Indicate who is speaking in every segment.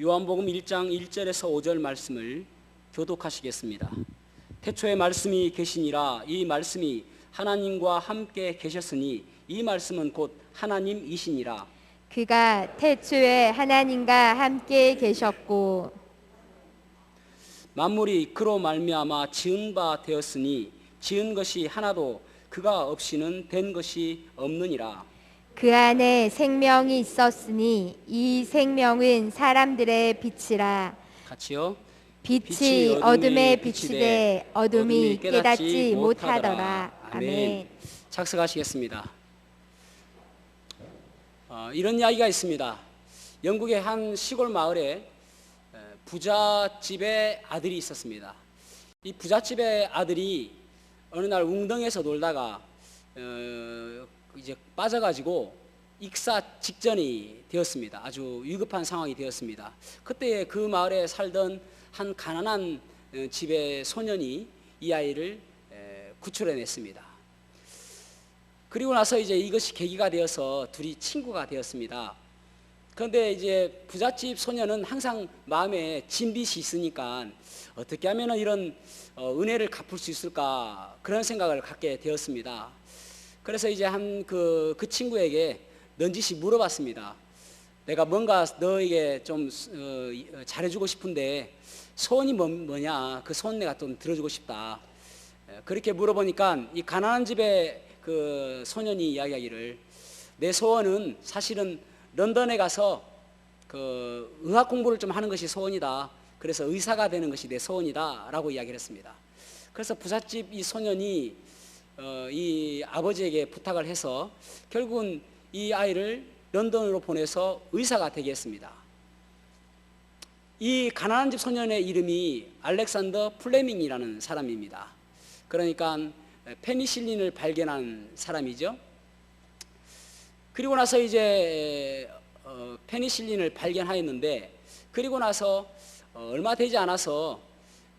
Speaker 1: 요한복음 1장 1절에서 5절 말씀을 교독하시겠습니다. 태초에 말씀이 계시니라. 이 말씀이 하나님과 함께 계셨으니 이 말씀은 곧 하나님이시니라.
Speaker 2: 그가 태초에 하나님과 함께 계셨고
Speaker 1: 만물이 그로 말미암아 지은 바 되었으니 지은 것이 하나도 그가 없이는 된 것이 없느니라.
Speaker 2: 그 안에 생명이 있었으니 이 생명은 사람들의 빛이라.
Speaker 1: 같이요.
Speaker 2: 빛이 어둠에 비치되 어둠이 깨닫지 못하더라. 아멘.
Speaker 1: 착석하시겠습니다. 이런 이야기가 있습니다. 영국의 한 시골 마을에 부잣집의 아들이 있었습니다. 이 부잣집의 아들이 어느 날 웅덩이에서 놀다가 이제 빠져가지고 익사 직전이 되었습니다. 아주 위급한 상황이 되었습니다. 그때 그 마을에 살던 한 가난한 집의 소년이 이 아이를 구출해냈습니다. 그리고 나서 이제 이것이 계기가 되어서 둘이 친구가 되었습니다. 그런데 이제 부잣집 소년은 항상 마음에 진빚이 있으니까 어떻게 하면 이런 은혜를 갚을 수 있을까 그런 생각을 갖게 되었습니다. 그래서 이제 그 친구에게 넌지시 물어봤습니다. 내가 뭔가 너에게 좀 잘해주고 싶은데 소원이 뭐냐? 그 소원 내가 좀 들어주고 싶다. 그렇게 물어보니까 이 가난한 집의 그 소년이 이야기하기를 내 소원은 사실은 런던에 가서 그 의학 공부를 좀 하는 것이 소원이다. 그래서 의사가 되는 것이 내 소원이다 라고 이야기를 했습니다. 그래서 부잣집 이 소년이 이 아버지에게 부탁을 해서 결국은 이 아이를 런던으로 보내서 의사가 되게 했습니다. 이 가난한 집 소년의 이름이 알렉산더 플레밍이라는 사람입니다. 그러니까 페니실린을 발견한 사람이죠. 그리고 나서 이제 페니실린을 발견하였는데 그리고 나서 얼마 되지 않아서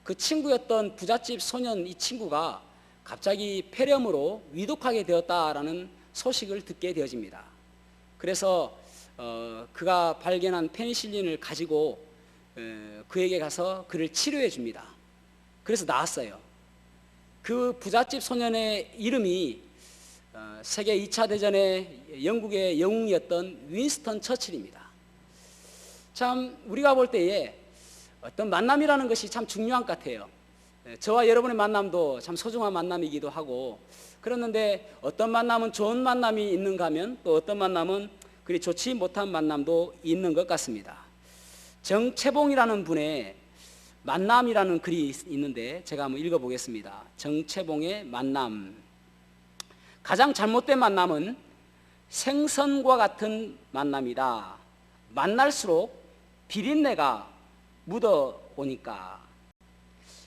Speaker 1: 그 친구였던 부잣집 소년 이 친구가 갑자기 폐렴으로 위독하게 되었다라는 소식을 듣게 되어집니다. 그래서 그가 발견한 페니실린을 가지고 그에게 가서 그를 치료해 줍니다. 그래서 나았어요. 그 부잣집 소년의 이름이 세계 2차 대전의 영국의 영웅이었던 윈스턴 처칠입니다. 참 우리가 볼 때에 어떤 만남이라는 것이 참 중요한 것 같아요. 저와 여러분의 만남도 참 소중한 만남이기도 하고 그렇는데 어떤 만남은 좋은 만남이 있는가 하면 또 어떤 만남은 그리 좋지 못한 만남도 있는 것 같습니다. 정채봉이라는 분의 만남이라는 글이 있는데 제가 한번 읽어보겠습니다. 정채봉의 만남. 가장 잘못된 만남은 생선과 같은 만남이다. 만날수록 비린내가 묻어오니까.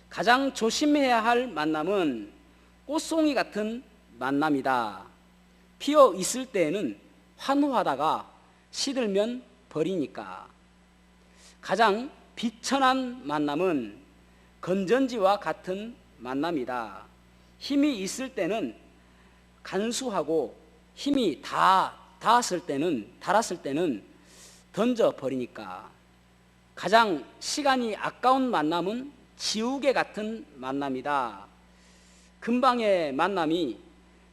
Speaker 1: 가장 조심해야 할 만남은 꽃송이 같은 만남이다. 피어 있을 때에는 환호하다가 시들면 버리니까. 가장 비천한 만남은 건전지와 같은 만남이다. 힘이 있을 때는 간수하고 힘이 닳았을 때는 던져버리니까. 가장 시간이 아까운 만남은 지우개 같은 만남이다. 금방의 만남이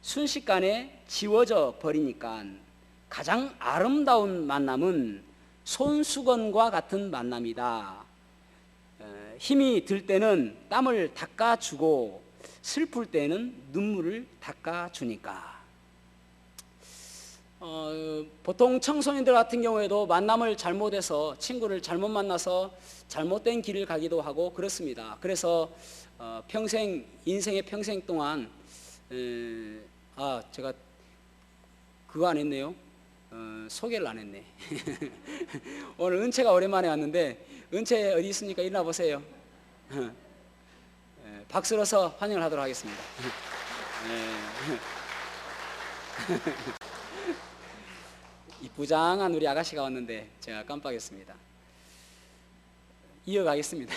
Speaker 1: 순식간에 지워져 버리니까. 가장 아름다운 만남은 손수건과 같은 만남이다. 힘이 들 때는 땀을 닦아주고 슬플 때는 눈물을 닦아주니까. 보통 청소년들 같은 경우에도 만남을 잘못해서 친구를 잘못 만나서 잘못된 길을 가기도 하고 그렇습니다. 그래서 인생의 평생 동안 제가 그거 안 했네요. 소개를 안 했네. 오늘 은채가 오랜만에 왔는데 은채 어디 있습니까? 일어나 보세요. 박수로서 환영을 하도록 하겠습니다. 이쁘장한 우리 아가씨가 왔는데 제가 깜빡했습니다. 이어가겠습니다.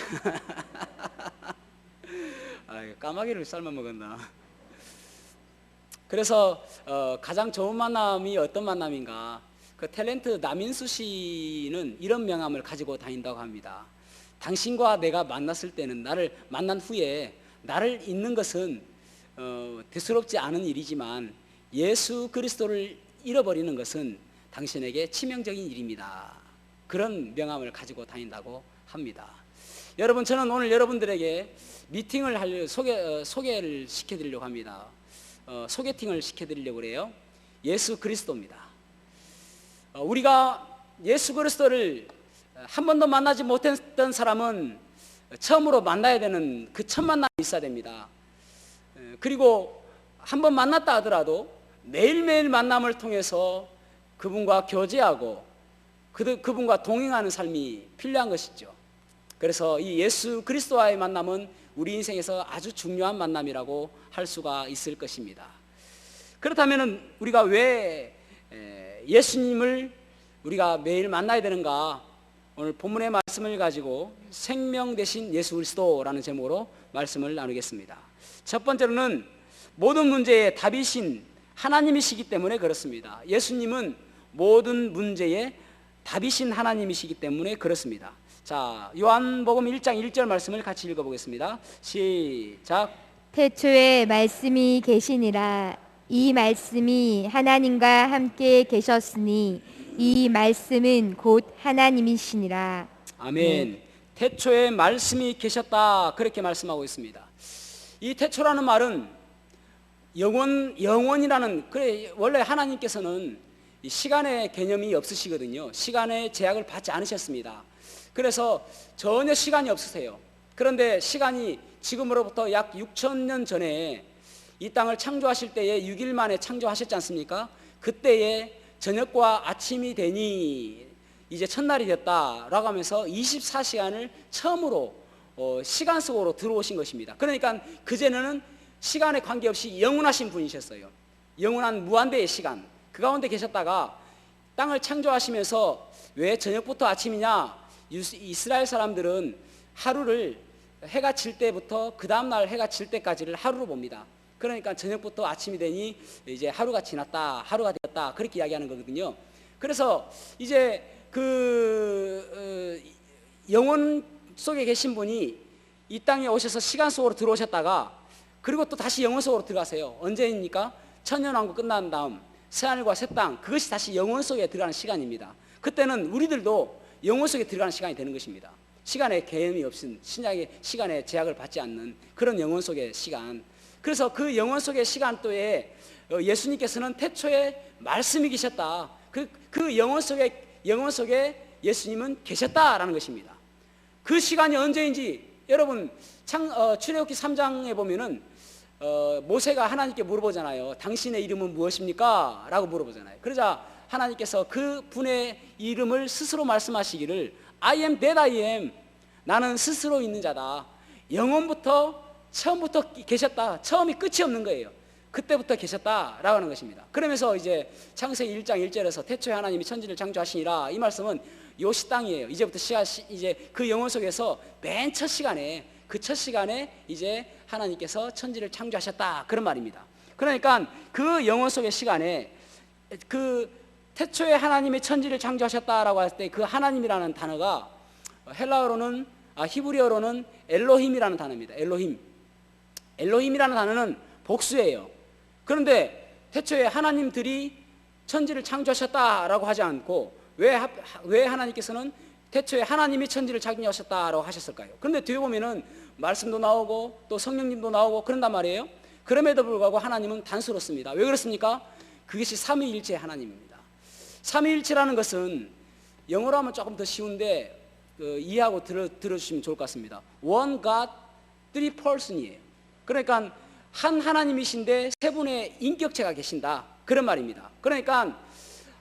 Speaker 1: 까마귀를 삶아 먹었나. 그래서 가장 좋은 만남이 어떤 만남인가? 그 탤런트 나민수 씨는 이런 명함을 가지고 다닌다고 합니다. 당신과 내가 만났을 때는, 나를 만난 후에 나를 잊는 것은 대수롭지 않은 일이지만 예수 그리스도를 잃어버리는 것은 당신에게 치명적인 일입니다. 그런 명함을 가지고 다닌다고 합니다. 여러분, 저는 오늘 여러분들에게 미팅을 하려 소개를 시켜드리려고 합니다. 소개팅을 시켜드리려고 그래요. 예수 그리스도입니다. 우리가 예수 그리스도를 한 번도 만나지 못했던 사람은 처음으로 만나야 되는 그 첫 만남이 있어야 됩니다. 그리고 한 번 만났다 하더라도 매일매일 만남을 통해서 그분과 교제하고 그분과 동행하는 삶이 필요한 것이죠. 그래서 이 예수 그리스도와의 만남은 우리 인생에서 아주 중요한 만남이라고 할 수가 있을 것입니다. 그렇다면 우리가 왜 예수님을 우리가 매일 만나야 되는가? 오늘 본문의 말씀을 가지고 생명 되신 예수 그리스도라는 제목으로 말씀을 나누겠습니다. 첫 번째로는 모든 문제의 답이신 하나님이시기 때문에 그렇습니다. 예수님은 모든 문제의 답이신 하나님이시기 때문에 그렇습니다. 자, 요한복음 1장 1절 말씀을 같이 읽어보겠습니다. 시작.
Speaker 2: 태초에 말씀이 계시니라. 이 말씀이 하나님과 함께 계셨으니 이 말씀은 곧 하나님이시니라.
Speaker 1: 아멘. 태초에 말씀이 계셨다, 그렇게 말씀하고 있습니다. 이 태초라는 말은 영원이라는, 그래, 원래 하나님께서는 시간의 개념이 없으시거든요. 시간의 제약을 받지 않으셨습니다. 그래서 전혀 시간이 없으세요. 그런데 시간이 지금으로부터 약 6,000년 전에 이 땅을 창조하실 때에 6일 만에 창조하셨지 않습니까? 그때에 저녁과 아침이 되니 이제 첫날이 됐다라고 하면서 24시간을 처음으로 시간 속으로 들어오신 것입니다. 그러니까 그전에는 시간에 관계없이 영원하신 분이셨어요. 영원한 무한대의 시간, 그 가운데 계셨다가 땅을 창조하시면서 왜 저녁부터 아침이냐? 이스라엘 사람들은 하루를 해가 질 때부터 그 다음날 해가 질 때까지를 하루로 봅니다. 그러니까 저녁부터 아침이 되니 이제 하루가 지났다, 하루가 되었다, 그렇게 이야기하는 거거든요. 그래서 이제 영혼 속에 계신 분이 이 땅에 오셔서 시간 속으로 들어오셨다가 그리고 또 다시 영혼 속으로 들어가세요. 언제입니까? 천년왕국 끝난 다음 새하늘과 새 땅, 그것이 다시 영혼 속에 들어가는 시간입니다. 그때는 우리들도 영혼 속에 들어가는 시간이 되는 것입니다. 시간의 개념이 없은, 신약의 시간의 제약을 받지 않는 그런 영혼 속의 시간. 그래서 그 영혼 속의 시간도에 예수님께서는 태초에 말씀이 계셨다. 그 영혼 속에 예수님은 계셨다라는 것입니다. 그 시간이 언제인지 여러분 출애굽기 3장에 보면은 모세가 하나님께 물어보잖아요. 당신의 이름은 무엇입니까? 라고 물어보잖아요. 그러자 하나님께서 그 분의 이름을 스스로 말씀하시기를 I am that I am, 나는 스스로 있는 자다. 영원부터 처음부터 계셨다. 처음이 끝이 없는 거예요. 그때부터 계셨다라고 하는 것입니다. 그러면서 이제 창세기 1장 1절에서 태초에 하나님이 천지를 창조하시니라, 이 말씀은 요 시땅이에요. 이제부터 이제 그 영혼 속에서 맨 첫 시간에, 그 첫 시간에 이제 하나님께서 천지를 창조하셨다, 그런 말입니다. 그러니까 그 영혼 속의 시간에 그 태초에 하나님이 천지를 창조하셨다라고 할 때 그 하나님이라는 단어가 히브리어로는 엘로힘이라는 단어입니다. 엘로힘이라는 단어는 복수예요. 그런데 태초에 하나님들이 천지를 창조하셨다라고 하지 않고 왜 하나님께서는 태초에 하나님이 천지를 창조하셨다라고 하셨을까요? 그런데 뒤에 보면은 말씀도 나오고 또 성령님도 나오고 그런단 말이에요. 그럼에도 불구하고 하나님은 단수롭습니다. 왜 그렇습니까? 그것이 삼위일체의 하나님입니다. 삼위일체라는 것은 영어로 하면 조금 더 쉬운데 이해하고 들어주시면 좋을 것 같습니다. One God, three person이에요. 그러니까 한 하나님이신데 세 분의 인격체가 계신다, 그런 말입니다. 그러니까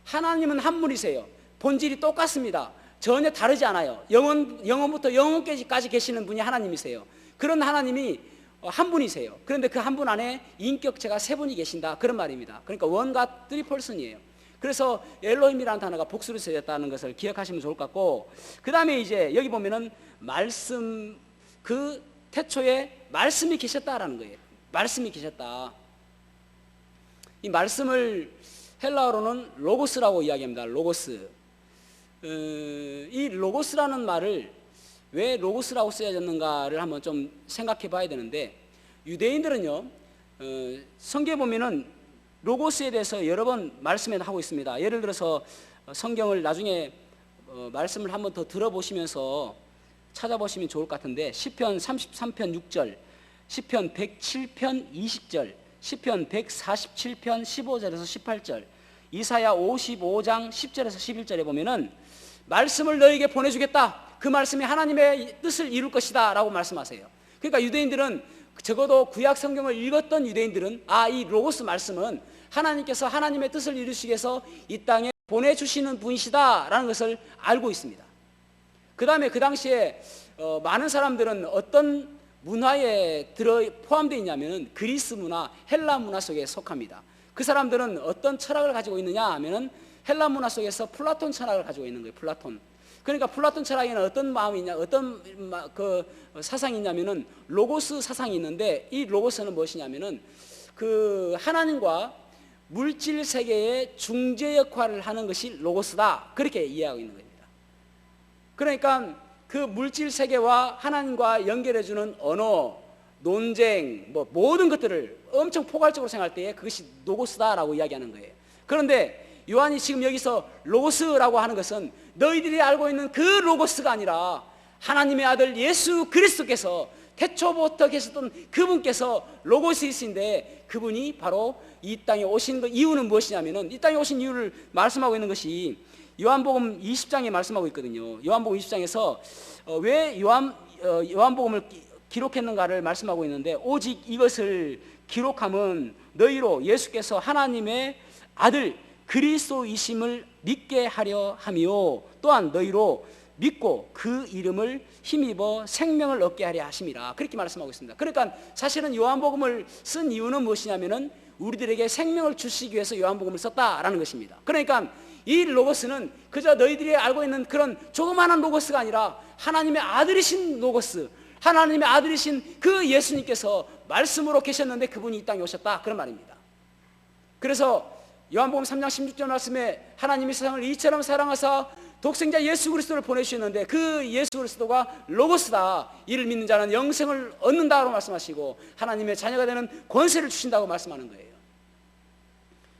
Speaker 1: 하나님은 한 분이세요. 본질이 똑같습니다. 전혀 다르지 않아요. 영원부터 영원까지 계시는 분이 하나님이세요. 그런 하나님이 한 분이세요. 그런데 그 한 분 안에 인격체가 세 분이 계신다, 그런 말입니다. 그러니까 One God, three person이에요. 그래서 엘로힘이라는 단어가 복수로 쓰였다는 것을 기억하시면 좋을 것 같고, 그 다음에 이제 여기 보면은 말씀, 그 태초에 말씀이 계셨다라는 거예요. 말씀이 계셨다. 이 말씀을 헬라어로는 로고스라고 이야기합니다. 로고스. 이 로고스라는 말을 왜 로고스라고 쓰여졌는가를 한번 좀 생각해 봐야 되는데, 유대인들은요, 성경에 보면은 로고스에 대해서 여러 번 말씀을 하고 있습니다. 예를 들어서 성경을 나중에 말씀을 한번 더 들어보시면서 찾아보시면 좋을 것 같은데, 시편 33편 6절, 시편 107편 20절, 시편 147편 15절에서 18절, 이사야 55장 10절에서 11절에 보면은 말씀을 너에게 보내주겠다, 그 말씀이 하나님의 뜻을 이룰 것이다 라고 말씀하세요. 그러니까 유대인들은, 적어도 구약 성경을 읽었던 유대인들은, 이 로고스 말씀은 하나님께서 하나님의 뜻을 이루시기 위해서 이 땅에 보내주시는 분이시다 라는 것을 알고 있습니다. 그 다음에 그 당시에 많은 사람들은 어떤 문화에 포함되어 있냐면 그리스 문화, 헬라 문화 속에 속합니다. 그 사람들은 어떤 철학을 가지고 있느냐 하면은 헬라 문화 속에서 플라톤 철학을 가지고 있는 거예요. 플라톤. 그러니까 플라톤 철학에는 어떤 마음이 있냐, 어떤 그 사상이 있냐면은 로고스 사상이 있는데, 이 로고스는 무엇이냐면은 그 하나님과 물질 세계의 중재 역할을 하는 것이 로고스다, 그렇게 이해하고 있는 겁니다. 그러니까 그 물질 세계와 하나님과 연결해주는 언어, 논쟁, 모든 것들을 엄청 포괄적으로 생각할 때에 그것이 로고스다라고 이야기하는 거예요. 그런데 요한이 지금 여기서 로고스라고 하는 것은 너희들이 알고 있는 그 로고스가 아니라 하나님의 아들 예수 그리스도께서 태초부터 계셨던 그분께서 로고스이신데, 그분이 바로 이 땅에 오신 이유는 무엇이냐면은, 이 땅에 오신 이유를 말씀하고 있는 것이 요한복음 20장에 말씀하고 있거든요. 요한복음 20장에서 왜 요한복음을 기록했는가를 말씀하고 있는데, 오직 이것을 기록함은 너희로 예수께서 하나님의 아들 그리스도이심을 믿게 하려 함이요, 또한 너희로 믿고 그 이름을 힘입어 생명을 얻게 하려 하심이라, 그렇게 말씀하고 있습니다. 그러니까 사실은 요한복음을 쓴 이유는 무엇이냐면은 우리들에게 생명을 주시기 위해서 요한복음을 썼다라는 것입니다. 그러니까 이 로고스는 그저 너희들이 알고 있는 그런 조그마한 로고스가 아니라 하나님의 아들이신 로고스, 하나님의 아들이신 그 예수님께서 말씀으로 계셨는데 그분이 이 땅에 오셨다, 그런 말입니다. 그래서 요한복음 3장 16절 말씀에 하나님이 세상을 이처럼 사랑하사 독생자 예수 그리스도를 보내주셨는데 그 예수 그리스도가 로고스다, 이를 믿는 자는 영생을 얻는다고 말씀하시고 하나님의 자녀가 되는 권세를 주신다고 말씀하는 거예요.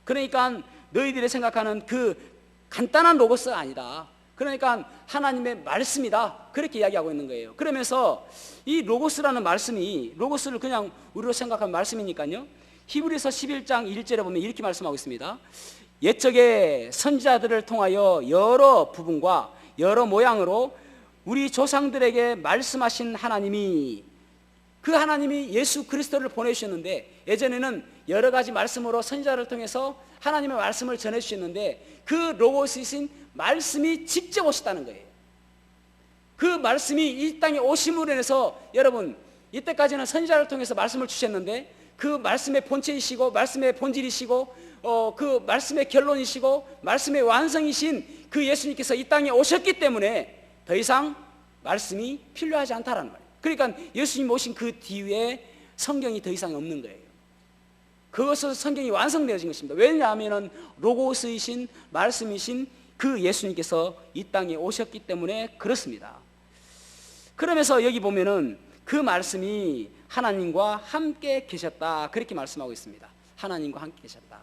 Speaker 1: 그러니까 너희들이 생각하는 그 간단한 로고스가 아니다, 그러니까 하나님의 말씀이다, 그렇게 이야기하고 있는 거예요. 그러면서 이 로고스라는 말씀이, 로고스를 그냥 우리로 생각하면 말씀이니까요, 히브리서 11장 1절에 보면 이렇게 말씀하고 있습니다. 옛적에 선지자들을 통하여 여러 부분과 여러 모양으로 우리 조상들에게 말씀하신 하나님이, 그 하나님이 예수 그리스도를 보내주셨는데, 예전에는 여러 가지 말씀으로 선지자를 통해서 하나님의 말씀을 전해주셨는데 그 로고스이신 말씀이 직접 오셨다는 거예요. 그 말씀이 이 땅에 오심으로 인해서, 여러분 이때까지는 선지자를 통해서 말씀을 주셨는데 그 말씀의 본체이시고 말씀의 본질이시고 그 말씀의 결론이시고 말씀의 완성이신 그 예수님께서 이 땅에 오셨기 때문에 더 이상 말씀이 필요하지 않다라는 말이에요. 그러니까 예수님 오신 그 뒤에 성경이 더 이상 없는 거예요. 그것은 성경이 완성되어진 것입니다. 왜냐하면 로고스이신 말씀이신 그 예수님께서 이 땅에 오셨기 때문에 그렇습니다. 그러면서 여기 보면은 그 말씀이 하나님과 함께 계셨다, 그렇게 말씀하고 있습니다. 하나님과 함께 계셨다.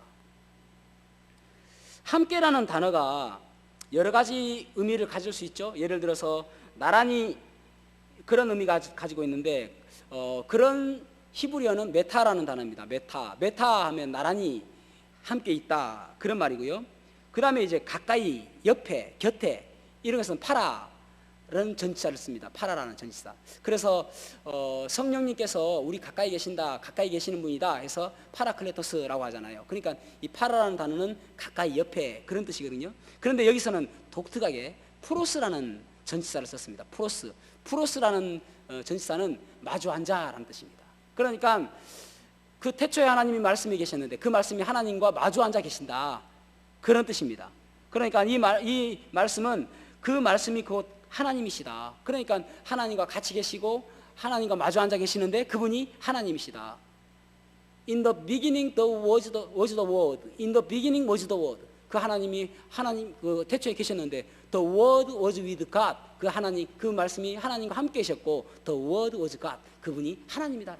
Speaker 1: 함께라는 단어가 여러 가지 의미를 가질 수 있죠. 예를 들어서 나란히, 그런 의미가 가지고 있는데 그런 히브리어는 메타라는 단어입니다. 메타 하면 나란히 함께 있다, 그런 말이고요. 그 다음에 이제 가까이, 옆에, 곁에, 이런 것은 파라라는 전치사를 씁니다. 파라라는 전치사. 그래서 성령님께서 우리 가까이 계신다, 가까이 계시는 분이다 해서 파라클레토스라고 하잖아요. 그러니까 이 파라라는 단어는 가까이, 옆에, 그런 뜻이거든요. 그런데 여기서는 독특하게 프로스라는 전치사를 썼습니다. 프로스라는 전치사는 마주 앉아라는 뜻입니다. 그러니까 그 태초에 하나님이 말씀이 계셨는데 그 말씀이 하나님과 마주 앉아 계신다, 그런 뜻입니다. 그러니까 이 말씀은, 그 말씀이 곧 하나님이시다. 그러니까 하나님과 같이 계시고 하나님과 마주 앉아 계시는데 그분이 하나님이시다. In the beginning was the word. In the beginning was the word. 그 하나님이 하나님 그 태초에 계셨는데 the word was with God. 그 하나님 그 말씀이 하나님과 함께 계셨고 the word was God. 그분이 하나님이다.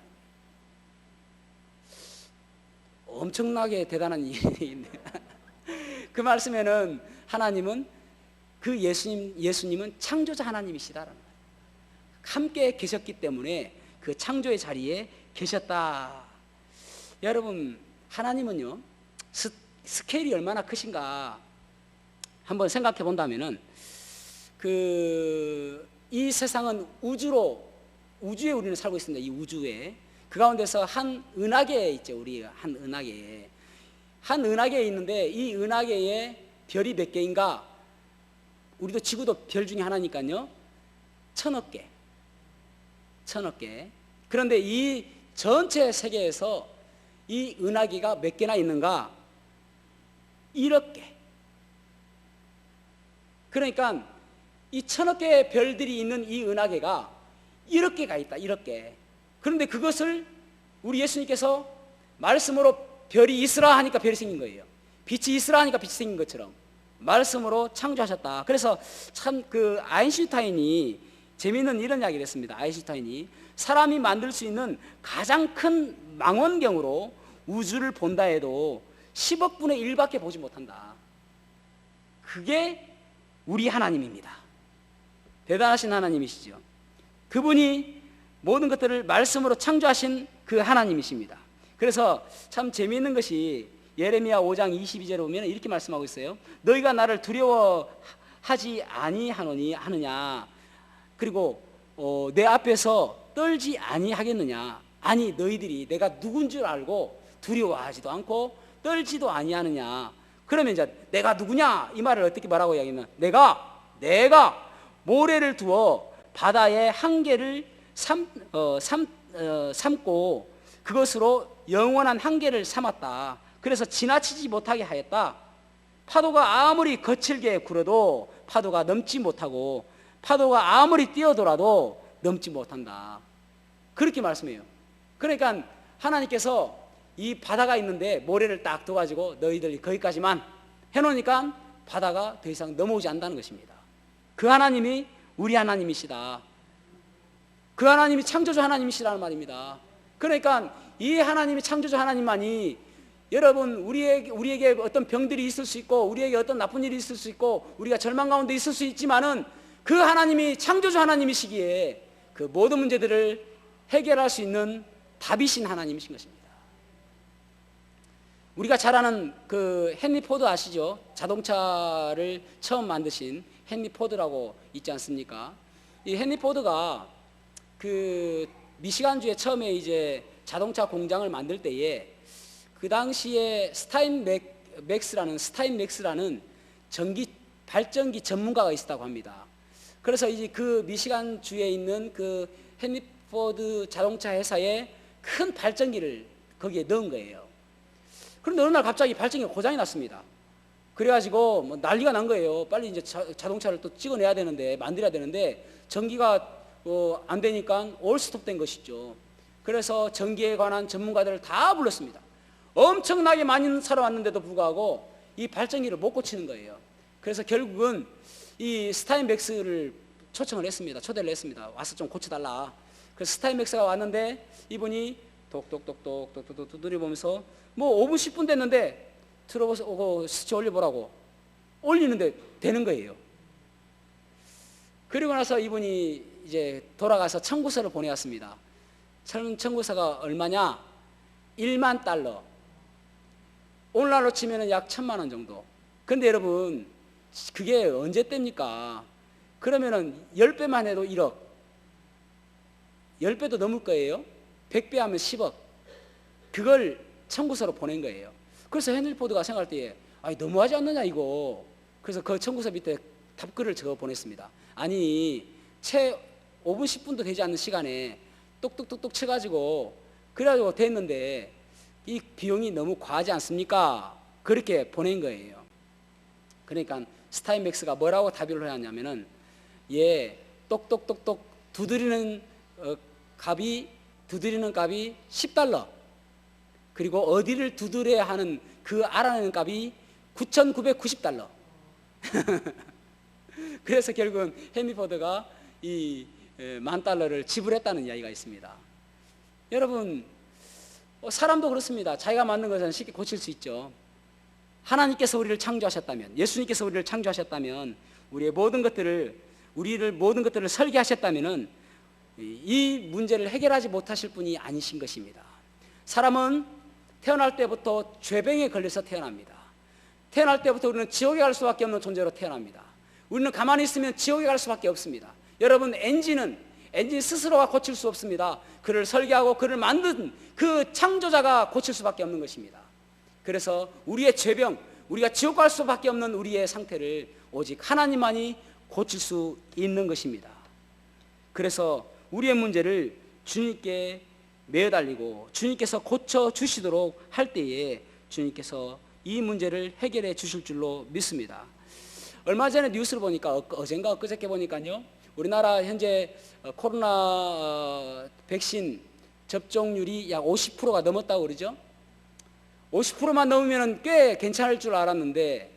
Speaker 1: 엄청나게 대단한 일인데 그 말씀에는 하나님은 그 예수님은 창조자 하나님이시다라는 거예요. 함께 계셨기 때문에 그 창조의 자리에 계셨다. 여러분 하나님은요 스케일이 얼마나 크신가 한번 생각해 본다면은 이 세상은 우주에 우리는 살고 있습니다. 이 우주에 그 가운데서 한 은하계에 있죠. 우리 한 은하계에 있는데 이 은하계에 별이 몇 개인가? 우리도 지구도 별 중에 하나니까요. 1000억 개. 그런데 이 전체 세계에서 이 은하계가 몇 개나 있는가? 1억 개. 그러니까 이 1000억 개의 별들이 있는 이 은하계가 1억 개가 있다. 1억 개. 그런데 그것을 우리 예수님께서 말씀으로 별이 있으라 하니까 별이 생긴 거예요. 빛이 있으라 하니까 빛이 생긴 것처럼 말씀으로 창조하셨다. 그래서 참 그 아인슈타인이 재미있는 이런 이야기를 했습니다. 아인슈타인이 사람이 만들 수 있는 가장 큰 망원경으로 우주를 본다 해도 10억 분의 1밖에 보지 못한다. 그게 우리 하나님입니다. 대단하신 하나님이시죠. 그분이 모든 것들을 말씀으로 창조하신 그 하나님이십니다. 그래서 참 재미있는 것이 예레미야 5장 22절에 보면 이렇게 말씀하고 있어요. 너희가 나를 두려워하지 아니하느냐. 그리고 내 앞에서 떨지 아니하겠느냐. 아니 너희들이 내가 누군 줄 알고 두려워하지도 않고 떨지도 아니하느냐. 그러면 이제 내가 누구냐 이 말을 어떻게 뭐라고 이야기하면 내가 모래를 두어 바다의 한계를 삼고 그것으로 영원한 한계를 삼았다. 그래서 지나치지 못하게 하였다. 파도가 아무리 거칠게 굴어도 파도가 넘지 못하고 파도가 아무리 뛰어돌아도 넘지 못한다. 그렇게 말씀해요. 그러니까 하나님께서 이 바다가 있는데 모래를 딱 둬가지고 너희들이 거기까지만 해놓으니까 바다가 더 이상 넘어오지 않는다는 것입니다. 그 하나님이 우리 하나님이시다. 그 하나님이 창조주 하나님이시라는 말입니다. 그러니까 이 하나님이 창조주 하나님만이 여러분 우리에게 어떤 병들이 있을 수 있고 우리에게 어떤 나쁜 일이 있을 수 있고 우리가 절망 가운데 있을 수 있지만은 그 하나님이 창조주 하나님이시기에 그 모든 문제들을 해결할 수 있는 답이신 하나님이신 것입니다. 우리가 잘 아는 그 헨리 포드 아시죠? 자동차를 처음 만드신 헨리 포드라고 있지 않습니까? 이 헨리 포드가 그 미시간주에 처음에 이제 자동차 공장을 만들 때에 그 당시에 스타인맥스라는 전기 발전기 전문가가 있었다고 합니다. 그래서 이제 그 미시간 주에 있는 그 헨리 포드 자동차 회사에 큰 발전기를 거기에 넣은 거예요. 그런데 어느 날 갑자기 발전기가 고장이 났습니다. 그래가지고 뭐 난리가 난 거예요. 빨리 이제 자동차를 또 찍어내야 되는데 만들어야 되는데 전기가 안 되니까 올스톱 된 것이죠. 그래서 전기에 관한 전문가들을 다 불렀습니다. 엄청나게 많이 살아왔는데도 불구하고 이 발전기를 못 고치는 거예요. 그래서 결국은 이 스타인맥스를 초청을 했습니다. 초대를 했습니다. 와서 좀 고쳐달라. 그래서 스타인맥스가 왔는데 이분이 똑똑똑똑똑똑 두드려보면서 뭐 5분 10분 됐는데 들어보고 스위치 올려보라고 올리는데 되는 거예요. 그리고 나서 이분이 이제 돌아가서 청구서를 보내왔습니다. 청구서가 얼마냐? 1만 달러. 오늘날로 치면 약 1000만 원 정도. 그런데 여러분 그게 언제 때입니까? 그러면은 10배만 해도 1억, 10배도 넘을 거예요. 100배 하면 10억. 그걸 청구서로 보낸 거예요. 그래서 헨리 포드가 생각할 때에 너무하지 않느냐 이거. 그래서 그 청구서 밑에 답글을 적어 보냈습니다. 아니 채 5분 10분도 되지 않는 시간에 똑똑똑똑 쳐가지고 그래가지고 됐는데 이 비용이 너무 과하지 않습니까? 그렇게 보낸 거예요. 그러니까 스타인맥스가 뭐라고 답변을 하냐면은 똑똑똑똑 두드리는 값이 10달러. 그리고 어디를 두드려야 하는 그 알아내는 값이 $9,990. 그래서 결국은 헨리 포드가 이 $10,000를 지불했다는 이야기가 있습니다. 여러분, 사람도 그렇습니다. 자기가 만든 것은 쉽게 고칠 수 있죠. 하나님께서 우리를 창조하셨다면, 예수님께서 우리를 창조하셨다면, 우리를 모든 것들을 설계하셨다면은 이 문제를 해결하지 못하실 분이 아니신 것입니다. 사람은 태어날 때부터 죄병에 걸려서 태어납니다. 태어날 때부터 우리는 지옥에 갈 수밖에 없는 존재로 태어납니다. 우리는 가만히 있으면 지옥에 갈 수밖에 없습니다. 여러분, 엔진 스스로가 고칠 수 없습니다. 그를 설계하고 그를 만든 그 창조자가 고칠 수밖에 없는 것입니다. 그래서 우리의 죄병, 우리가 지옥 갈 수밖에 없는 우리의 상태를 오직 하나님만이 고칠 수 있는 것입니다. 그래서 우리의 문제를 주님께 매어달리고 주님께서 고쳐주시도록 할 때에 주님께서 이 문제를 해결해 주실 줄로 믿습니다. 얼마 전에 뉴스를 보니까 어젠가 엊그저께 보니까요, 우리나라 현재 코로나 백신 접종률이 약 50%가 넘었다고 그러죠. 50%만 넘으면 꽤 괜찮을 줄 알았는데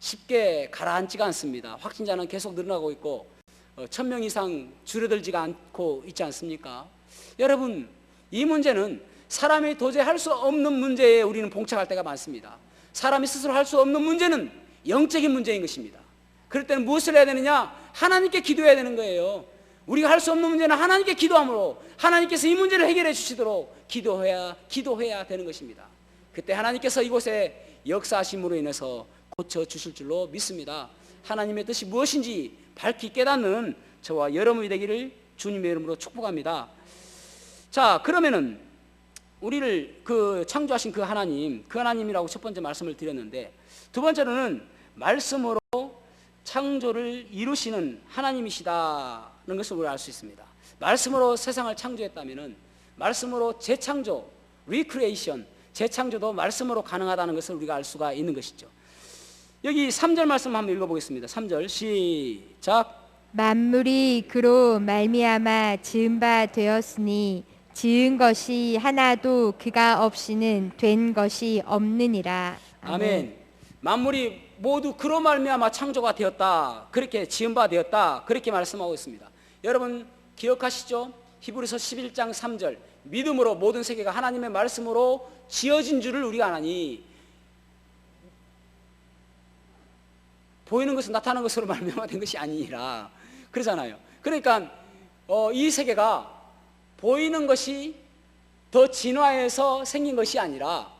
Speaker 1: 쉽게 가라앉지가 않습니다. 확진자는 계속 늘어나고 있고 1,000명 이상 줄어들지가 않고 있지 않습니까? 여러분, 이 문제는 사람이 도저히 할 수 없는 문제에 우리는 봉착할 때가 많습니다. 사람이 스스로 할 수 없는 문제는 영적인 문제인 것입니다. 그럴 때는 무엇을 해야 되느냐? 하나님께 기도해야 되는 거예요. 우리가 할 수 없는 문제는 하나님께 기도함으로 하나님께서 이 문제를 해결해 주시도록 기도해야 되는 것입니다. 그때 하나님께서 이곳에 역사하심으로 인해서 고쳐주실 줄로 믿습니다. 하나님의 뜻이 무엇인지 밝히 깨닫는 저와 여러분이 되기를 주님의 이름으로 축복합니다. 자, 그러면은 우리를 창조하신 그 하나님이라고 첫 번째 말씀을 드렸는데, 두 번째로는 말씀으로 창조를 이루시는 하나님이시다는 것을 우리가 알 수 있습니다. 말씀으로 세상을 창조했다면은 말씀으로 재창조, 리크리에이션, 재창조도 말씀으로 가능하다는 것을 우리가 알 수가 있는 것이죠. 여기 3절 말씀 한번 읽어보겠습니다. 3절 시작.
Speaker 2: 만물이 그로 말미암아 지은 바 되었으니 지은 것이 하나도 그가 없이는 된 것이 없느니라.
Speaker 1: 아멘. 만물이 모두 그로 말미암아 창조가 되었다, 그렇게 지은 바 되었다, 그렇게 말씀하고 있습니다. 여러분 기억하시죠? 히브리서 11장 3절, 믿음으로 모든 세계가 하나님의 말씀으로 지어진 줄을 우리가 아나니, 보이는 것은 나타나는 것으로 말미암아 된 것이 아니니라 그러잖아요. 그러니까 이 세계가 보이는 것이 더 진화해서 생긴 것이 아니라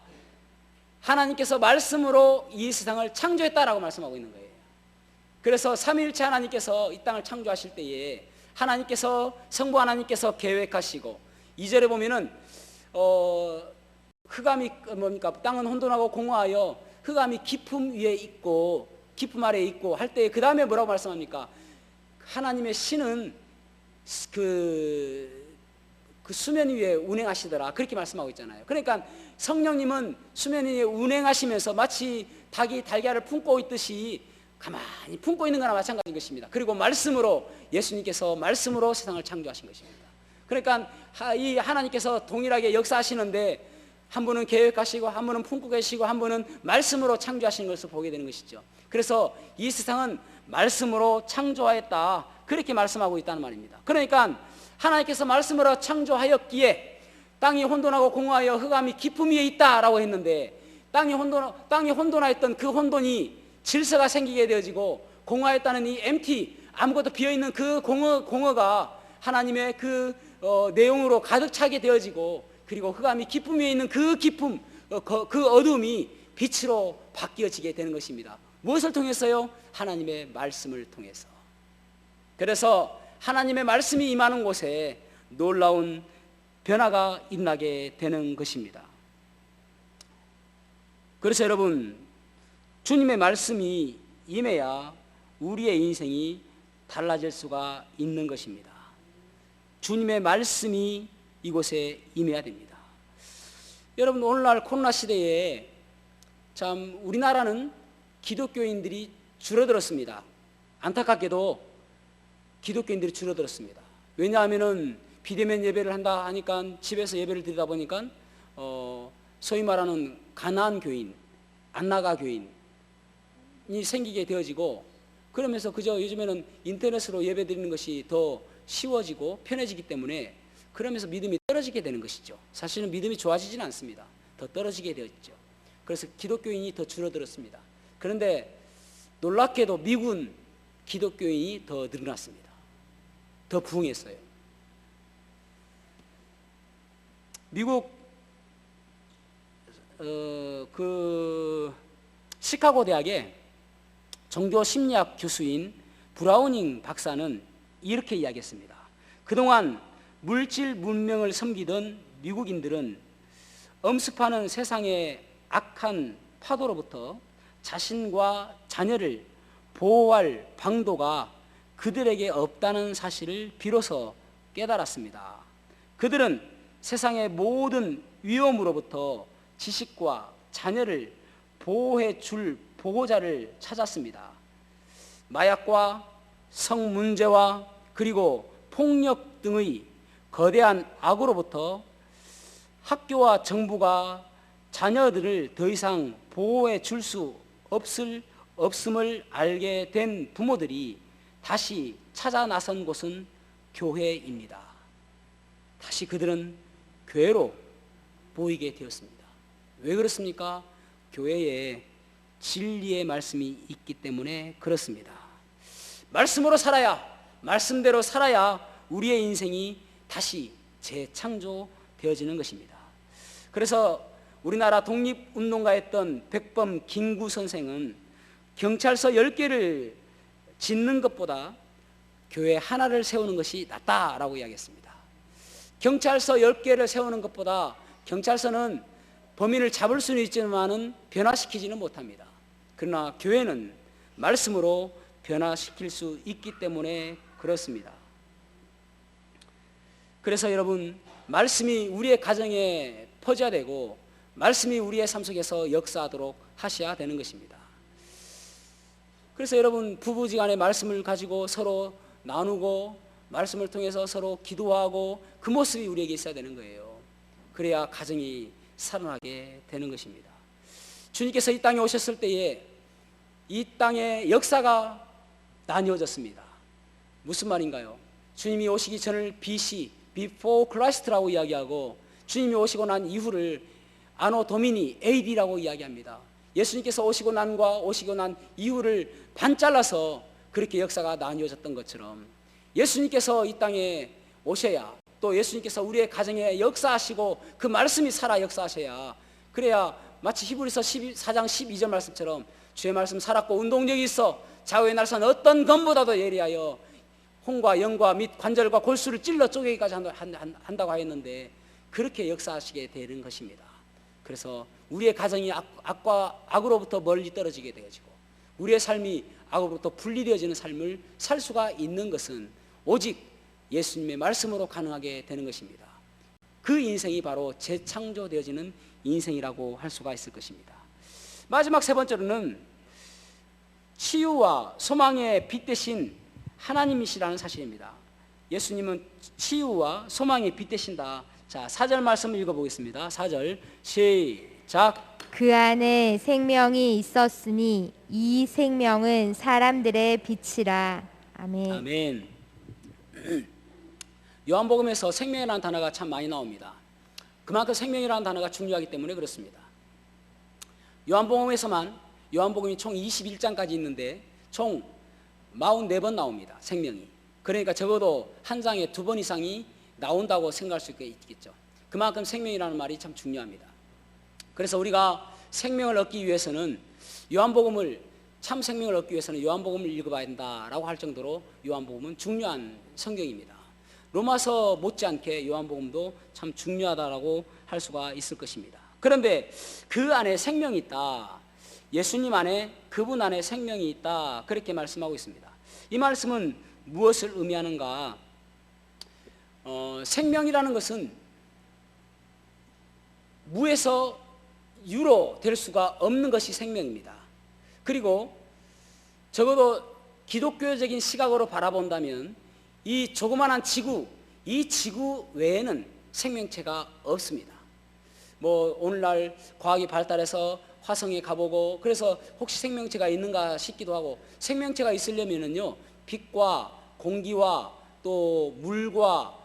Speaker 1: 하나님께서 말씀으로 이 세상을 창조했다라고 말씀하고 있는 거예요. 그래서 삼위일체 하나님께서 이 땅을 창조하실 때에 성부 하나님께서 계획하시고, 2절에 보면은 흑암이 뭡니까? 땅은 혼돈하고 공허하여 흑암이 깊음 위에 있고 깊음 아래에 있고 할 때, 그 다음에 뭐라고 말씀합니까? 하나님의 신은 그 수면 위에 운행하시더라, 그렇게 말씀하고 있잖아요. 그러니까 성령님은 수면 위에 운행하시면서 마치 닭이 달걀을 품고 있듯이 가만히 품고 있는 거나 마찬가지인 것입니다. 그리고 예수님께서 말씀으로 세상을 창조하신 것입니다. 그러니까 이 하나님께서 동일하게 역사하시는데, 한 분은 계획하시고 한 분은 품고 계시고 한 분은 말씀으로 창조하시는 것을 보게 되는 것이죠. 그래서 이 세상은 말씀으로 창조하였다, 그렇게 말씀하고 있다는 말입니다. 그러니까 하나님께서 말씀으로 창조하였기에 땅이 혼돈하고 공허하여 흑암이 깊음 위에 있다라고 했는데, 땅이 혼돈하였던 그 혼돈이 질서가 생기게 되어지고, 공허했다는 이 empty, 아무것도 비어있는 그 공허가 하나님의 그 내용으로 가득 차게 되어지고, 그리고 흑암이 깊음 위에 있는 그 깊음, 그 어둠이 빛으로 바뀌어지게 되는 것입니다. 무엇을 통해서요? 하나님의 말씀을 통해서. 그래서 하나님의 말씀이 임하는 곳에 놀라운 변화가 일어나게 되는 것입니다. 그래서 여러분, 주님의 말씀이 임해야 우리의 인생이 달라질 수가 있는 것입니다. 주님의 말씀이 이곳에 임해야 됩니다. 여러분, 오늘날 코로나 시대에 참 우리나라는 기독교인들이 줄어들었습니다. 안타깝게도 기독교인들이 줄어들었습니다. 왜냐하면은 비대면 예배를 한다 하니까 집에서 예배를 드리다 보니까 소위 말하는 가나안 교인, 안나가 교인이 생기게 되어지고, 그러면서 그저 요즘에는 인터넷으로 예배드리는 것이 더 쉬워지고 편해지기 때문에 그러면서 믿음이 떨어지게 되는 것이죠. 사실은 믿음이 좋아지지는 않습니다. 더 떨어지게 되었죠. 그래서 기독교인이 더 줄어들었습니다. 그런데 놀랍게도 미국은 기독교인이 더 늘어났습니다. 더 부흥했어요. 미국 시카고 대학의 종교 심리학 교수인 브라우닝 박사는 이렇게 이야기했습니다. 그동안 물질 문명을 섬기던 미국인들은 엄습하는 세상의 악한 파도로부터 자신과 자녀를 보호할 방도가 그들에게 없다는 사실을 비로소 깨달았습니다. 그들은 세상의 모든 위험으로부터 지식과 자녀를 보호해 줄 보호자를 찾았습니다. 마약과 성문제와 그리고 폭력 등의 거대한 악으로부터 학교와 정부가 자녀들을 더 이상 보호해 줄 수 없음을 알게 된 부모들이 다시 찾아 나선 곳은 교회입니다. 다시 그들은 교회로 보이게 되었습니다. 왜 그렇습니까? 교회에 진리의 말씀이 있기 때문에 그렇습니다. 말씀으로 살아야, 말씀대로 살아야 우리의 인생이 다시 재창조되어지는 것입니다. 그래서 우리나라 독립운동가였던 백범 김구 선생은 경찰서 10개를 짓는 것보다 교회 하나를 세우는 것이 낫다라고 이야기했습니다. 경찰서 10개를 세우는 것보다 경찰서는 범인을 잡을 수는 있지만은 변화시키지는 못합니다. 그러나 교회는 말씀으로 변화시킬 수 있기 때문에 그렇습니다. 그래서 여러분, 말씀이 우리의 가정에 퍼져야 되고 말씀이 우리의 삶 속에서 역사하도록 하셔야 되는 것입니다. 그래서 여러분, 부부지간에 말씀을 가지고 서로 나누고 말씀을 통해서 서로 기도하고 그 모습이 우리에게 있어야 되는 거예요. 그래야 가정이 살아나게 되는 것입니다. 주님께서 이 땅에 오셨을 때에 이 땅의 역사가 나뉘어졌습니다. 무슨 말인가요? 주님이 오시기 전을 BC, Before Christ라고 이야기하고 주님이 오시고 난 이후를 아노 도미니 AD라고 이야기합니다. 예수님께서 오시고 난 이후를 반 잘라서 그렇게 역사가 나뉘어졌던 것처럼 예수님께서 이 땅에 오셔야, 또 예수님께서 우리의 가정에 역사하시고 그 말씀이 살아 역사하셔야, 그래야 마치 히브리서 4장 12절 말씀처럼 주의 말씀 살았고 운동력이 있어 좌우의 날선 어떤 검보다도 예리하여 홍과 영과 및 관절과 골수를 찔러 쪼개기까지 한다고 하였는데 그렇게 역사하시게 되는 것입니다. 그래서 우리의 가정이 악으로부터 멀리 떨어지게 되어지고 우리의 삶이 악으로부터 분리되어지는 삶을 살 수가 있는 것은 오직 예수님의 말씀으로 가능하게 되는 것입니다. 그 인생이 바로 재창조되어지는 인생이라고 할 수가 있을 것입니다. 마지막 세 번째로는 치유와 소망의 빛 대신 하나님이시라는 사실입니다. 예수님은 치유와 소망의 빛 되신다. 자, 4절 말씀을 읽어보겠습니다. 4절 시작.
Speaker 2: 그 안에 생명이 있었으니 이 생명은 사람들의 빛이라. 아멘.
Speaker 1: 아멘. 요한복음에서 생명이라는 단어가 참 많이 나옵니다. 그만큼 생명이라는 단어가 중요하기 때문에 그렇습니다. 요한복음이 총 21장까지 있는데 총 44번 나옵니다. 생명이. 그러니까 적어도 한 장에 2번 이상이 나온다고 생각할 수 있겠죠. 그만큼 생명이라는 말이 참 중요합니다. 그래서 우리가 생명을 얻기 위해서는 참 생명을 얻기 위해서는 요한복음을 읽어봐야 된다라고 할 정도로 요한복음은 중요한 성경입니다. 로마서 못지않게 요한복음도 참 중요하다라고 할 수가 있을 것입니다. 그런데 그 안에 생명이 있다. 예수님 안에, 그분 안에 생명이 있다. 그렇게 말씀하고 있습니다. 이 말씀은 무엇을 의미하는가? 생명이라는 것은 무에서 유로 될 수가 없는 것이 생명입니다. 그리고 적어도 기독교적인 시각으로 바라본다면 이 조그만한 지구, 이 지구 외에는 생명체가 없습니다. 뭐 오늘날 과학이 발달해서 화성에 가보고 그래서 혹시 생명체가 있는가 싶기도 하고 생명체가 있으려면은요 빛과 공기와 또 물과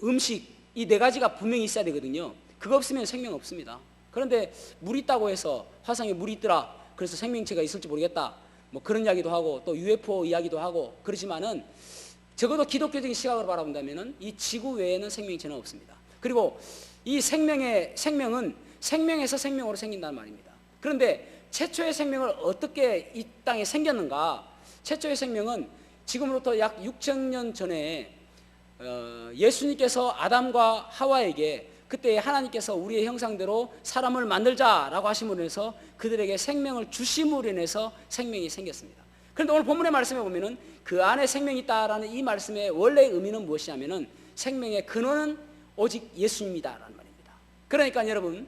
Speaker 1: 음식 이 네 가지가 분명히 있어야 되거든요. 그거 없으면 생명 없습니다. 그런데 물 있다고 해서 화성에 물이 있더라 그래서 생명체가 있을지 모르겠다 뭐 그런 이야기도 하고 또 UFO 이야기도 하고 그러지만은 적어도 기독교적인 시각으로 바라본다면은 이 지구 외에는 생명체는 없습니다. 그리고 이 생명은 생명에서 생명으로 생긴다는 말입니다. 그런데 최초의 생명을 어떻게 이 땅에 생겼는가? 최초의 생명은 지금으로부터 약 6,000년 전에 예수님께서 아담과 하와에게 그때 하나님께서 우리의 형상대로 사람을 만들자라고 하심으로 인해서 그들에게 생명을 주심으로 인해서 생명이 생겼습니다. 그런데 오늘 본문의 말씀에 보면은 그 안에 생명이 있다라는 이 말씀의 원래의 의미는 무엇이냐면은 생명의 근원은 오직 예수님이다라는 말입니다. 그러니까 여러분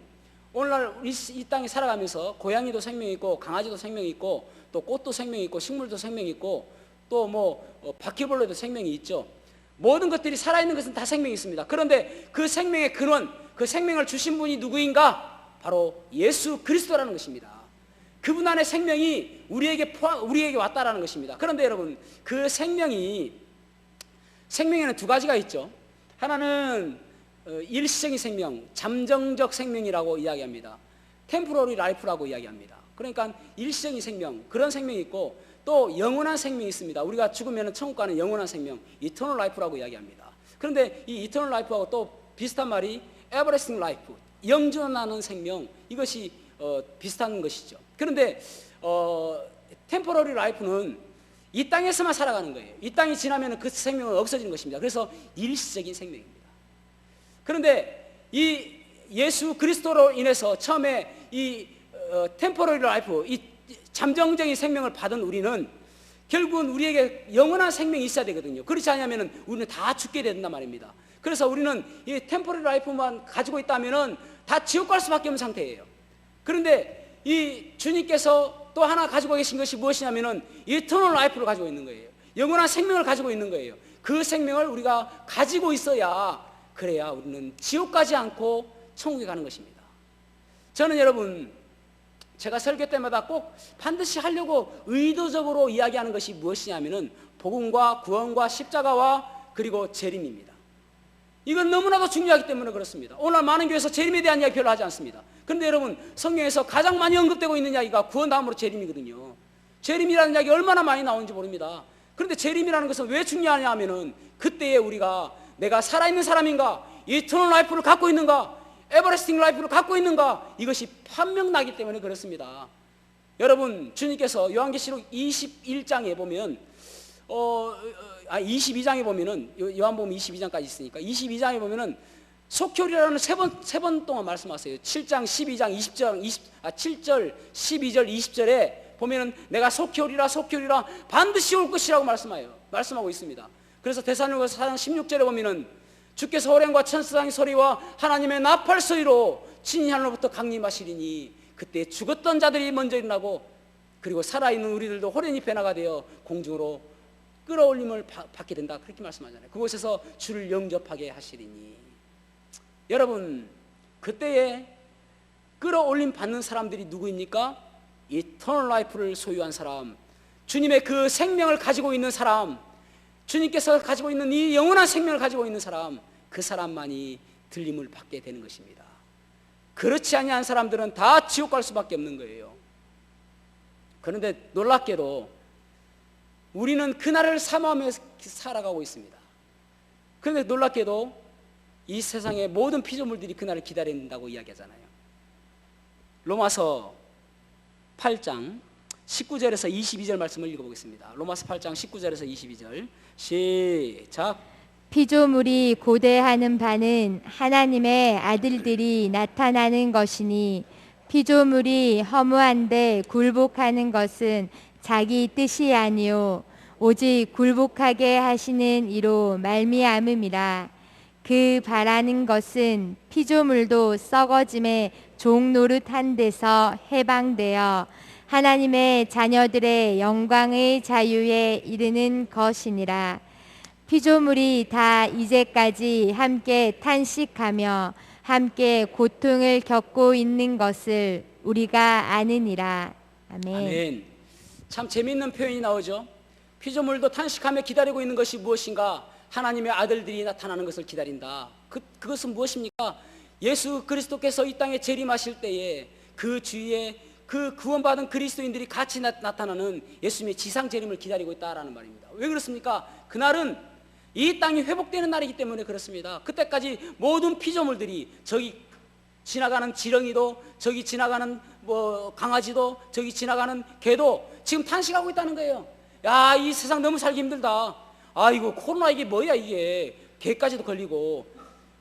Speaker 1: 오늘날 이 땅에 살아가면서 고양이도 생명이 있고 강아지도 생명이 있고 또 꽃도 생명이 있고 식물도 생명이 있고 또 뭐 바퀴벌레도 생명이 있죠. 모든 것들이 살아있는 것은 다 생명이 있습니다. 그런데 그 생명의 근원, 그 생명을 주신 분이 누구인가? 바로 예수 그리스도라는 것입니다. 그분 안에 생명이 우리에게 왔다라는 것입니다. 그런데 여러분 그 생명에는 두 가지가 있죠. 하나는 일시적인 생명, 잠정적 생명이라고 이야기합니다. 템포러리 라이프라고 이야기합니다. 그러니까 일시적인 생명, 그런 생명이 있고 또 영원한 생명이 있습니다. 우리가 죽으면 천국 가는 영원한 생명, 이터널 라이프라고 이야기합니다. 그런데 이 이터널 라이프하고 또 비슷한 말이 에버래스팅 라이프, 영존하는 생명, 이것이 비슷한 것이죠. 그런데 템포러리 라이프는 이 땅에서만 살아가는 거예요. 이 땅이 지나면 그 생명은 없어지는 것입니다. 그래서 일시적인 생명입니다. 그런데 이 예수 그리스도로 인해서 처음에 이 템포러리 라이프, 이 잠정적인 생명을 받은 우리는 결국은 우리에게 영원한 생명이 있어야 되거든요. 그렇지 않으면 우리는 다 죽게 된단 말입니다. 그래서 우리는 이 템포러리 라이프만 가지고 있다면 다 지옥 갈 수밖에 없는 상태예요. 그런데 이 주님께서 또 하나 가지고 계신 것이 무엇이냐면은 이터널 라이프를 가지고 있는 거예요. 영원한 생명을 가지고 있는 거예요. 그 생명을 우리가 가지고 있어야 그래야 우리는 지옥 가지 않고 천국에 가는 것입니다. 저는 여러분 제가 설교 때마다 꼭 반드시 하려고 의도적으로 이야기하는 것이 무엇이냐면은 복음과 구원과 십자가와 그리고 재림입니다. 이건 너무나도 중요하기 때문에 그렇습니다. 오늘 많은 교회에서 재림에 대한 이야기 별로 하지 않습니다. 그런데 여러분 성경에서 가장 많이 언급되고 있는 이야기가 구원 다음으로 재림이거든요. 재림이라는 이야기 얼마나 많이 나오는지 모릅니다. 그런데 재림이라는 것은 왜 중요하냐 하면은 그때에 우리가 내가 살아있는 사람인가, 이터널 라이프를 갖고 있는가, 에버래스팅 라이프를 갖고 있는가, 이것이 판명나기 때문에 그렇습니다. 여러분 주님께서 요한계시록 21장에 보면 22장에 보면은 요한복음 22장까지 있으니까 22장에 보면은 속혈이라는 세 번 동안 말씀하세요. 7장 12장 7절 12절 20절에 보면은 내가 속혈이라 반드시 올 것이라고 말씀하고 있습니다. 그래서 데살로니가서 4장 16절에 보면은 주께서 호령과 천사장의 소리와 하나님의 나팔 소리로 친히 하늘로부터 강림하시리니 그때 죽었던 자들이 먼저 일어나고 그리고 살아있는 우리들도 호련히 변화가 되어 공중으로 끌어올림을 받게 된다. 그렇게 말씀하잖아요. 그곳에서 주를 영접하게 하시리니. 여러분 그때에 끌어올림 받는 사람들이 누구입니까? 이터널 라이프를 소유한 사람, 주님의 그 생명을 가지고 있는 사람, 주님께서 가지고 있는 이 영원한 생명을 가지고 있는 사람, 그 사람만이 들림을 받게 되는 것입니다. 그렇지 아니한 사람들은 다 지옥 갈 수밖에 없는 거예요. 그런데 놀랍게도 우리는 그날을 사모하며 살아가고 있습니다. 그런데 놀랍게도 이 세상의 모든 피조물들이 그날을 기다린다고 이야기하잖아요. 로마서 8장 19절에서 22절 말씀을 읽어보겠습니다. 로마서 8장 19절에서 22절 시작.
Speaker 2: 피조물이 고대하는 바는 하나님의 아들들이 나타나는 것이니 피조물이 허무한데 굴복하는 것은 자기 뜻이 아니요 오직 굴복하게 하시는 이로 말미암음이라. 그 바라는 것은 피조물도 썩어짐의 종 노릇한 데서 해방되어 하나님의 자녀들의 영광의 자유에 이르는 것이니라. 피조물이 다 이제까지 함께 탄식하며 함께 고통을 겪고 있는 것을 우리가 아느니라. 아멘.
Speaker 1: 아멘. 참 재미있는 표현이 나오죠. 피조물도 탄식하며 기다리고 있는 것이 무엇인가? 하나님의 아들들이 나타나는 것을 기다린다. 그것은 무엇입니까? 예수 그리스도께서 이 땅에 재림하실 때에 그 주위에 그 구원받은 그리스도인들이 같이 나타나는 예수님의 지상 재림을 기다리고 있다라는 말입니다. 왜 그렇습니까? 그날은 이 땅이 회복되는 날이기 때문에 그렇습니다. 그때까지 모든 피조물들이, 저기 지나가는 지렁이도, 저기 지나가는 강아지도, 저기 지나가는 개도 지금 탄식하고 있다는 거예요. 야, 이 세상 너무 살기 힘들다. 아이고, 코로나 이게 뭐야, 이게. 개까지도 걸리고.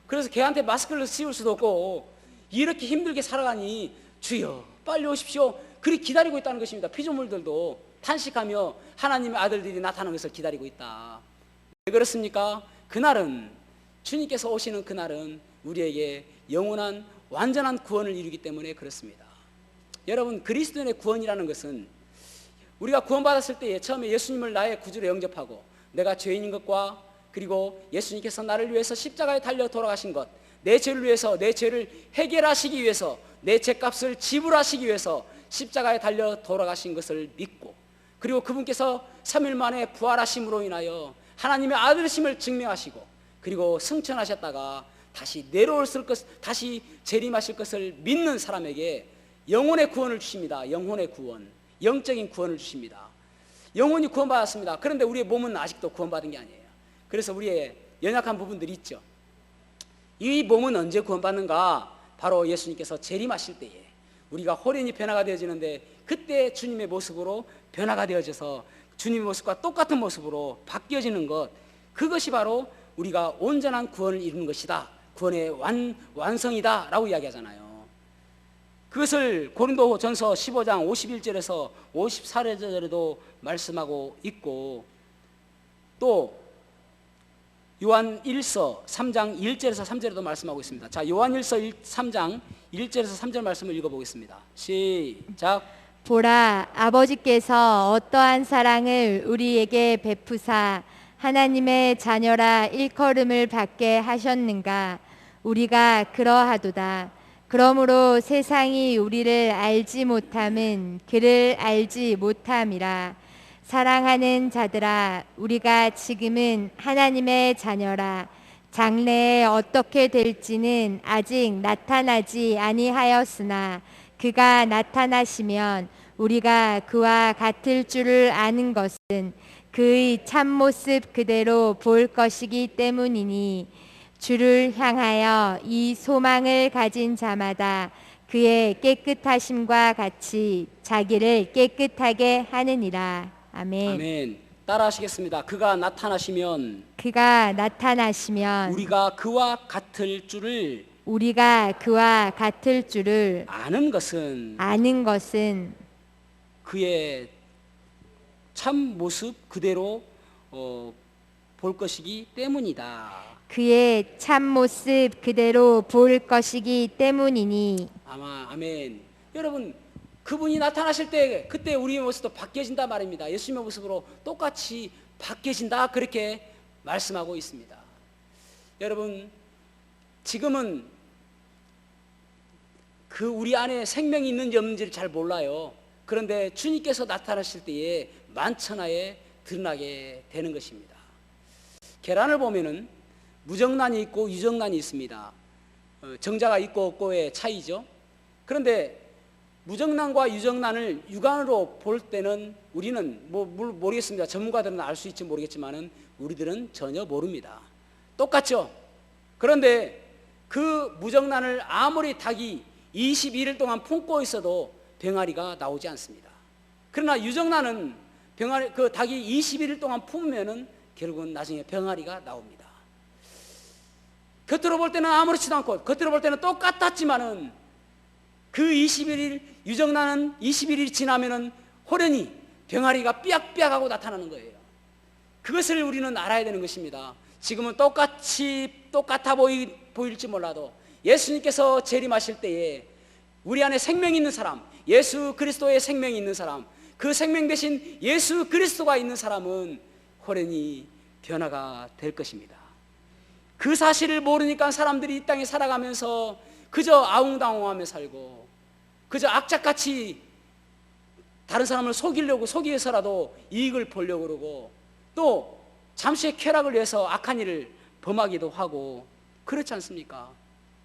Speaker 1: 그래서 개한테 마스크를 씌울 수도 없고, 이렇게 힘들게 살아가니 주여 빨리 오십시오. 그리 기다리고 있다는 것입니다. 피조물들도 탄식하며 하나님의 아들들이 나타나는 것을 기다리고 있다. 왜 그렇습니까? 그날은, 주님께서 오시는 그날은 우리에게 영원한 완전한 구원을 이루기 때문에 그렇습니다. 여러분, 그리스도인의 구원이라는 것은 우리가 구원받았을 때에 처음에 예수님을 나의 구주로 영접하고 내가 죄인인 것과, 그리고 예수님께서 나를 위해서 십자가에 달려 돌아가신 것, 내 죄를 위해서, 내 죄를 해결하시기 위해서, 내 죄값을 지불하시기 위해서 십자가에 달려 돌아가신 것을 믿고, 그리고 그분께서 3일 만에 부활하심으로 인하여 하나님의 아들심을 증명하시고, 그리고 승천하셨다가 다시 내려오실 것, 다시 재림하실 것을 믿는 사람에게 영혼의 구원을 주십니다. 영혼의 구원, 영적인 구원을 주십니다. 영혼이 구원받았습니다. 그런데 우리의 몸은 아직도 구원받은 게 아니에요. 그래서 우리의 연약한 부분들이 있죠. 이 몸은 언제 구원받는가? 바로 예수님께서 재림하실 때에 우리가 호련히 변화가 되어지는데, 그때 주님의 모습으로 변화가 되어져서 주님의 모습과 똑같은 모습으로 바뀌어지는 것, 그것이 바로 우리가 온전한 구원을 이루는 것이다, 구원의 완성이다 라고 이야기하잖아요. 그것을 고린도전서 15장 51절에서 54절에도 말씀하고 있고, 또 요한 1서 3장 1절에서 3절에도 말씀하고 있습니다. 자, 요한 1서 3장 1절에서 3절 말씀을 읽어보겠습니다. 시작.
Speaker 2: 보라, 아버지께서 어떠한 사랑을 우리에게 베푸사 하나님의 자녀라 일컬음을 받게 하셨는가? 우리가 그러하도다. 그러므로 세상이 우리를 알지 못함은 그를 알지 못함이라. 사랑하는 자들아, 우리가 지금은 하나님의 자녀라. 장래에 어떻게 될지는 아직 나타나지 아니하였으나 그가 나타나시면 우리가 그와 같을 줄을 아는 것은 그의 참모습 그대로 볼 것이기 때문이니, 주를 향하여 이 소망을 가진 자마다 그의 깨끗하심과 같이 자기를 깨끗하게 하느니라. 아멘.
Speaker 1: 아멘. 따라 하시겠습니다. 그가 나타나시면
Speaker 2: 그가 나타나시면
Speaker 1: 우리가 그와 같을 줄을 아는 것은 그의 참 모습 그대로 볼 것이기 때문이다.
Speaker 2: 그의 참모습 그대로 볼 것이기 때문이니.
Speaker 1: 아멘. 여러분, 그분이 나타나실 때 그때 우리의 모습도 바뀌어진다 말입니다. 예수님의 모습으로 똑같이 바뀌어진다, 그렇게 말씀하고 있습니다. 여러분, 지금은 그 우리 안에 생명이 있는지 없는지를 잘 몰라요. 그런데 주님께서 나타나실 때에 만천하에 드러나게 되는 것입니다. 계란을 보면은 무정란이 있고 유정란이 있습니다. 정자가 있고 없고의 차이죠. 그런데 무정란과 유정란을 육안으로 볼 때는 우리는 모르겠습니다. 전문가들은 알 수 있지 모르겠지만은 우리들은 전혀 모릅니다. 똑같죠. 그런데 그 무정란을 아무리 닭이 21일 동안 품고 있어도 병아리가 나오지 않습니다. 그러나 유정란은 그 닭이 21일 동안 품으면은 결국은 나중에 병아리가 나옵니다. 겉으로 볼 때는 아무렇지도 않고, 겉으로 볼 때는 똑같았지만은 그 21일, 유정란은 21일이 지나면은 호련히 병아리가 삐약삐약하고 나타나는 거예요. 그것을 우리는 알아야 되는 것입니다. 지금은 똑같아 보일지 몰라도 예수님께서 재림하실 때에 우리 안에 생명이 있는 사람, 예수 그리스도의 생명이 있는 사람, 그 생명 대신 예수 그리스도가 있는 사람은 호련히 변화가 될 것입니다. 그 사실을 모르니까 사람들이 이 땅에 살아가면서 그저 아웅다웅하며 살고 그저 악착같이 다른 사람을 속이려고 속기 위해서라도 이익을 보려고 그러고 또 잠시의 쾌락을 위해서 악한 일을 범하기도 하고 그렇지 않습니까?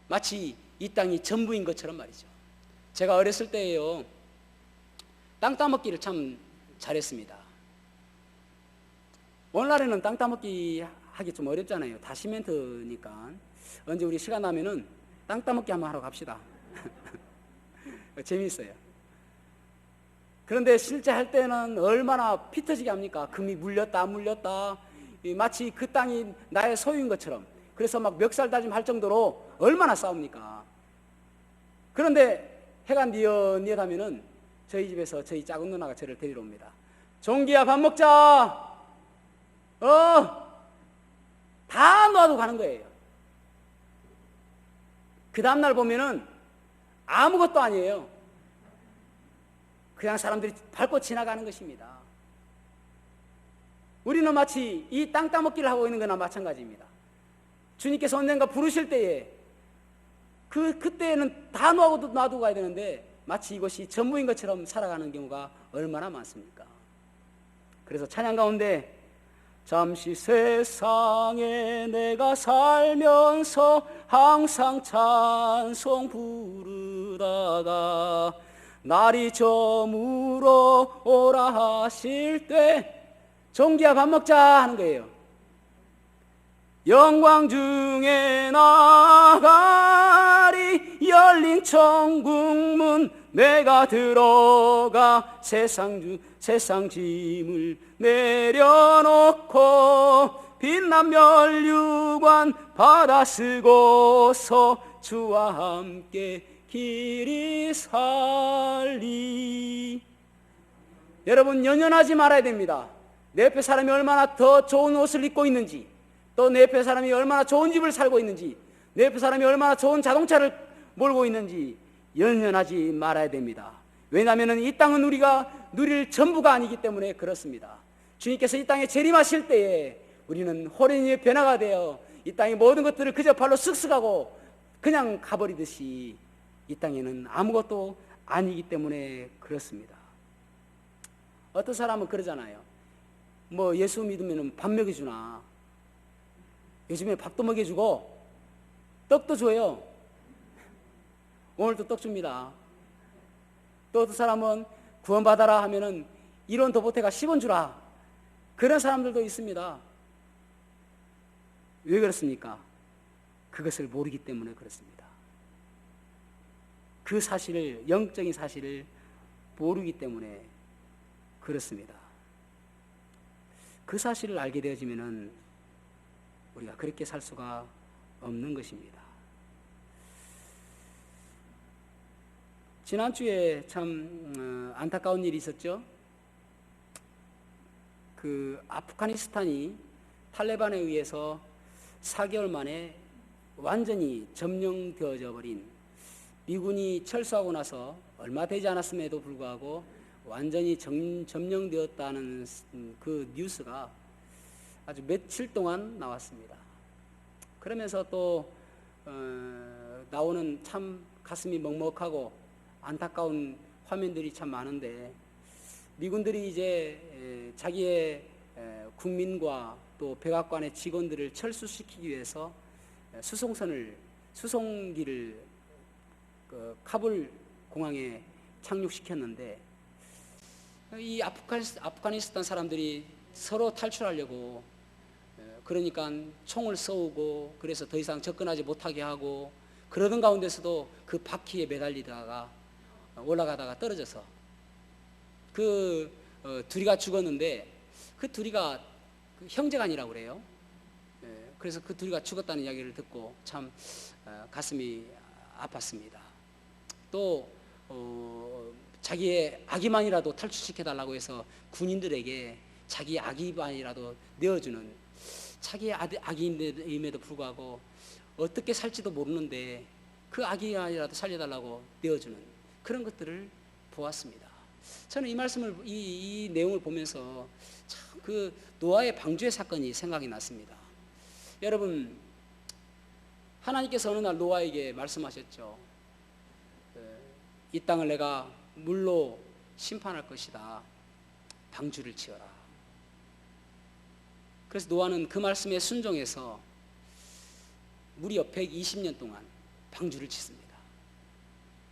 Speaker 1: 마치 이 땅이 전부인 것처럼 말이죠. 제가 어렸을 때에요, 땅 따먹기를 참 잘했습니다. 오늘날에는 땅 따먹기 하기 좀 어렵잖아요. 다 시멘트니까. 언제 우리 시간 나면은 땅 따먹기 한번 하러 갑시다. 재미있어요. 그런데 실제 할 때는 얼마나 피 터지게 합니까? 금이 물렸다 안 물렸다, 마치 그 땅이 나의 소유인 것처럼. 그래서 막 멱살 다짐 할 정도로 얼마나 싸웁니까? 그런데 해가 뉘엿하면은 저희 집에서 저희 작은 누나가 저를 데리러 옵니다. 종기야, 밥 먹자. 다 놔두고 가는 거예요. 그 다음날 보면은 아무것도 아니에요. 그냥 사람들이 밟고 지나가는 것입니다. 우리는 마치 이 땅 따먹기를 하고 있는 거나 마찬가지입니다. 주님께서 언젠가 부르실 때에 그때는 다 놔두고 가야 되는데 마치 이것이 전부인 것처럼 살아가는 경우가 얼마나 많습니까? 그래서 찬양 가운데 잠시 세상에 내가 살면서 항상 찬송 부르다가 날이 저물어 오라 하실 때 종기야 밥 먹자 하는 거예요. 영광 중에 나가리 열린 천국문 내가 들어가 세상 짐을 내려놓고 빛난 면류관 받아 쓰고서 주와 함께 길이 살리. 여러분, 연연하지 말아야 됩니다. 내 옆에 사람이 얼마나 더 좋은 옷을 입고 있는지, 또 내 옆에 사람이 얼마나 좋은 집을 살고 있는지, 내 옆에 사람이 얼마나 좋은 자동차를 몰고 있는지 연연하지 말아야 됩니다. 왜냐하면 이 땅은 우리가 누릴 전부가 아니기 때문에 그렇습니다. 주님께서 이 땅에 재림하실 때에 우리는 호련이의 변화가 되어 이 땅의 모든 것들을 그저 발로 쓱쓱하고 그냥 가버리듯이 이 땅에는 아무것도 아니기 때문에 그렇습니다. 어떤 사람은 그러잖아요. 뭐 예수 믿으면 밥 먹여주나. 요즘에 밥도 먹여주고 떡도 줘요. 오늘도 떡 줍니다. 또 어떤 사람은 구원받아라 하면은 1원 더 보태가 10원 주라. 그런 사람들도 있습니다. 왜 그렇습니까? 그것을 모르기 때문에 그렇습니다. 그 사실을, 영적인 사실을 모르기 때문에 그렇습니다. 그 사실을 알게 되어지면은 우리가 그렇게 살 수가 없는 것입니다. 지난주에 참 안타까운 일이 있었죠. 그 아프가니스탄이 탈레반에 의해서 4개월 만에 완전히 점령되어져 버린, 미군이 철수하고 나서 얼마 되지 않았음에도 불구하고 완전히 점령되었다는 그 뉴스가 아주 며칠 동안 나왔습니다. 그러면서 또 나오는 참 가슴이 먹먹하고 안타까운 화면들이 참 많은데, 미군들이 이제 자기의 국민과 또 백악관의 직원들을 철수시키기 위해서 수송기를 카불 공항에 착륙시켰는데, 이 아프가니스탄 사람들이 서로 탈출하려고 그러니까 총을 쏘고, 그래서 더 이상 접근하지 못하게 하고, 그러던 가운데서도 그 바퀴에 매달리다가 올라가다가 떨어져서 둘이가 죽었는데, 그 둘이가 형제간이라고 그래요. 그래서 그 둘이가 죽었다는 이야기를 듣고 참 가슴이 아팠습니다. 또 자기의 아기만이라도 탈출시켜달라고 해서 군인들에게 자기의 아기만이라도 내어주는, 자기의 아기임에도 불구하고 어떻게 살지도 모르는데 그 아기만이라도 살려달라고 내어주는 그런 것들을 보았습니다. 저는 이 말씀을, 이 내용을 보면서 참 그 노아의 방주의 사건이 생각이 났습니다. 여러분, 하나님께서 어느 날 노아에게 말씀하셨죠. 이 땅을 내가 물로 심판할 것이다. 방주를 지어라. 그래서 노아는 그 말씀에 순종해서 무려 120년 동안 방주를 짓습니다.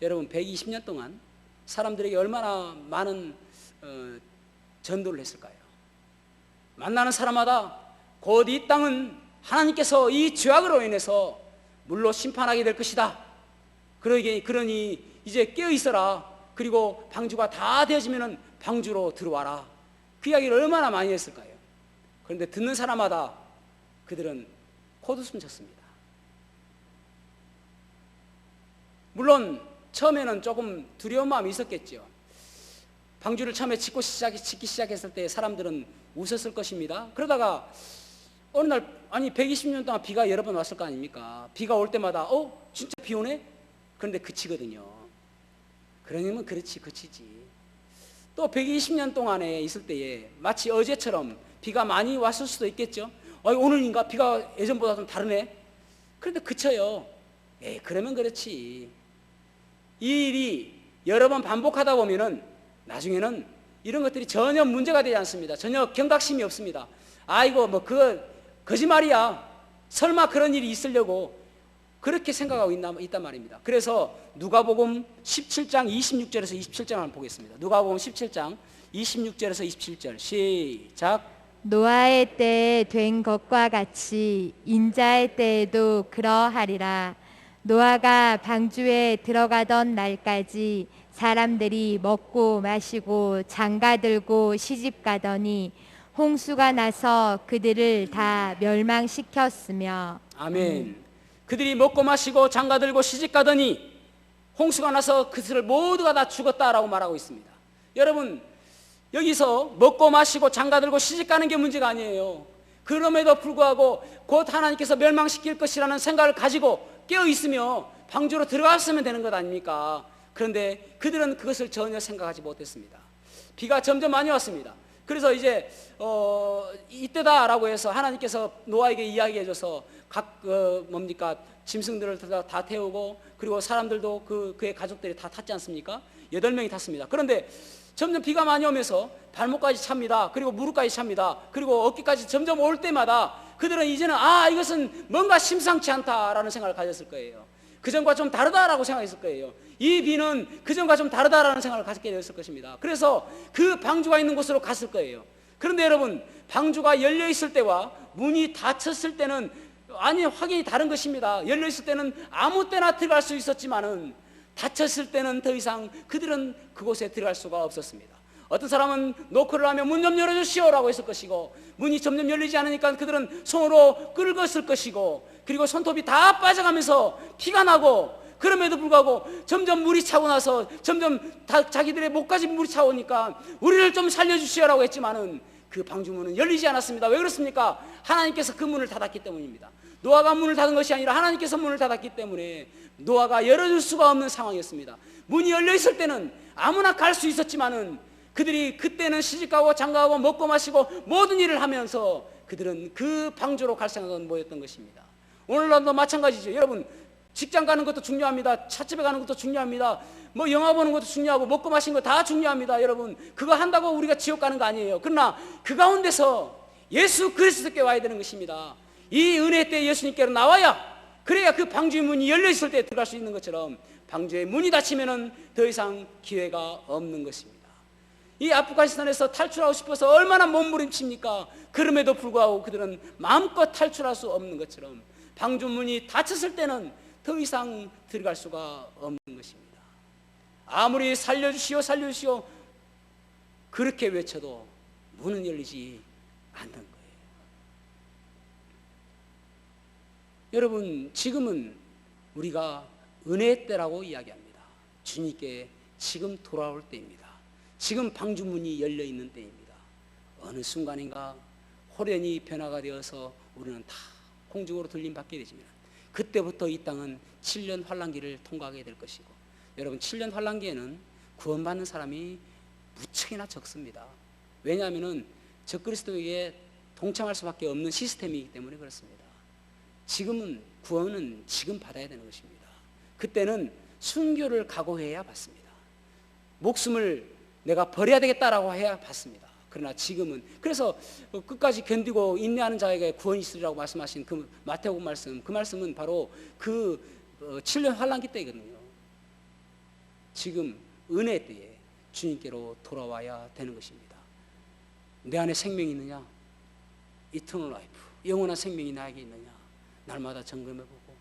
Speaker 1: 여러분, 120년 동안 사람들에게 얼마나 많은 전도를 했을까요? 만나는 사람마다 곧 이 땅은 하나님께서 이 죄악으로 인해서 물로 심판하게 될 것이다. 그러니 이제 깨어 있어라. 그리고 방주가 다 되어지면 방주로 들어와라. 그 이야기를 얼마나 많이 했을까요? 그런데 듣는 사람마다 그들은 콧웃음 쳤습니다. 물론 처음에는 조금 두려운 마음이 있었겠죠. 방주를 처음에 짓기 시작했을 때 사람들은 웃었을 것입니다. 그러다가 어느 날, 120년 동안 비가 여러 번 왔을 거 아닙니까? 비가 올 때마다 진짜 비 오네? 그런데 그치거든요. 그러면 그치지. 또 120년 동안에 있을 때에 마치 어제처럼 비가 많이 왔을 수도 있겠죠. 오늘인가 비가 예전보다 좀 다르네? 그런데 그쳐요. 그러면 그렇지. 이 일이 여러 번 반복하다 보면은 나중에는 이런 것들이 전혀 문제가 되지 않습니다. 전혀 경각심이 없습니다. 그거 거짓말이야. 설마 그런 일이 있으려고 그렇게 생각하고 있단 말입니다. 그래서 누가복음 17장 26절에서 27절 한번 보겠습니다. 누가복음 17장 26절에서 27절 시작.
Speaker 2: 노아의 때에 된 것과 같이 인자의 때에도 그러하리라. 노아가 방주에 들어가던 날까지 사람들이 먹고 마시고 장가들고 시집가더니 홍수가 나서 그들을 다 멸망시켰으며.
Speaker 1: 아멘. 그들이 먹고 마시고 장가들고 시집가더니 홍수가 나서 그들을 모두가 다 죽었다라고 말하고 있습니다. 여러분, 여기서 먹고 마시고 장가들고 시집가는 게 문제가 아니에요. 그럼에도 불구하고 곧 하나님께서 멸망시킬 것이라는 생각을 가지고 깨어 있으며 방주로 들어갔으면 되는 것 아닙니까? 그런데 그들은 그것을 전혀 생각하지 못했습니다. 비가 점점 많이 왔습니다. 그래서 이제 이때다라고 해서 하나님께서 노아에게 이야기해줘서 짐승들을 다 태우고, 그리고 사람들도 그의 가족들이 다 탔지 않습니까? 8명이 탔습니다. 그런데 점점 비가 많이 오면서 발목까지 찹니다. 그리고 무릎까지 찹니다. 그리고 어깨까지 점점 올 때마다 그들은 이제는 이것은 뭔가 심상치 않다라는 생각을 가졌을 거예요. 그전과 좀 다르다라고 생각했을 거예요. 이 비는 그전과 좀 다르다라는 생각을 갖게 되었을 것입니다. 그래서 그 방주가 있는 곳으로 갔을 거예요. 그런데 여러분, 방주가 열려 있을 때와 문이 닫혔을 때는 확연히 다른 것입니다. 열려 있을 때는 아무 때나 들어갈 수 있었지만은 닫혔을 때는 더 이상 그들은 그곳에 들어갈 수가 없었습니다. 어떤 사람은 노크를 하면 문 좀 열어주시오라고 했을 것이고, 문이 점점 열리지 않으니까 그들은 손으로 끌었을 것이고, 그리고 손톱이 다 빠져가면서 피가 나고, 그럼에도 불구하고 점점 물이 차고 나서 점점 자기들의 목까지 물이 차오니까 우리를 좀 살려주시오라고 했지만은 그 방주문은 열리지 않았습니다. 왜 그렇습니까? 하나님께서 그 문을 닫았기 때문입니다. 노아가 문을 닫은 것이 아니라 하나님께서 문을 닫았기 때문에 노아가 열어줄 수가 없는 상황이었습니다. 문이 열려 있을 때는 아무나 갈 수 있었지만은 그들이 그때는 시집가고 장가가고 먹고 마시고 모든 일을 하면서 그들은 그 방주로 갈 생각은 뭐였던 것입니다. 오늘날도 마찬가지죠. 여러분, 직장 가는 것도 중요합니다. 찻집에 가는 것도 중요합니다. 영화 보는 것도 중요하고 먹고 마시는 거 다 중요합니다. 여러분, 그거 한다고 우리가 지옥 가는 거 아니에요. 그러나 그 가운데서 예수 그리스도께 와야 되는 것입니다. 이 은혜 때 예수님께로 나와야, 그래야 그 방주의 문이 열려 있을 때 들어갈 수 있는 것처럼 방주의 문이 닫히면은 더 이상 기회가 없는 것입니다. 이 아프가니스탄에서 탈출하고 싶어서 얼마나 몸부림칩니까? 그럼에도 불구하고 그들은 마음껏 탈출할 수 없는 것처럼 방주 문이 닫혔을 때는 더 이상 들어갈 수가 없는 것입니다. 아무리 살려주시오 살려주시오 그렇게 외쳐도 문은 열리지 않는 거예요. 여러분, 지금은 우리가 은혜의 때라고 이야기합니다. 주님께 지금 돌아올 때입니다. 지금 방주문이 열려있는 때입니다. 어느 순간인가 호련히 변화가 되어서 우리는 다 공중으로 들림받게 되지만 그때부터 이 땅은 7년 환란기를 통과하게 될 것이고, 여러분, 7년 환란기에는 구원받는 사람이 무척이나 적습니다. 왜냐하면 적그리스도에게 동참할 수밖에 없는 시스템이기 때문에 그렇습니다. 지금은 구원은 지금 받아야 되는 것입니다. 그때는 순교를 각오해야 받습니다. 목숨을 내가 버려야 되겠다라고 해야 받습니다. 그러나 지금은, 그래서 끝까지 견디고 인내하는 자에게 구원이 있으리라고 말씀하신 그 마태복음 말씀, 그 말씀은 바로 그 7년 환란기 때이거든요. 지금 은혜 때에 주님께로 돌아와야 되는 것입니다. 내 안에 생명이 있느냐? 이터널 라이프, 영원한 생명이 나에게 있느냐? 날마다 점검해보고,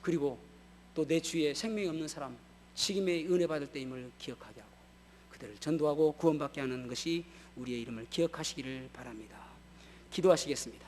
Speaker 1: 그리고 또 내 주위에 생명이 없는 사람, 지금의 은혜 받을 때임을 기억하게 하고 그들을 전도하고 구원받게 하는 것이 우리의 이름을 기억하시기를 바랍니다. 기도하시겠습니다.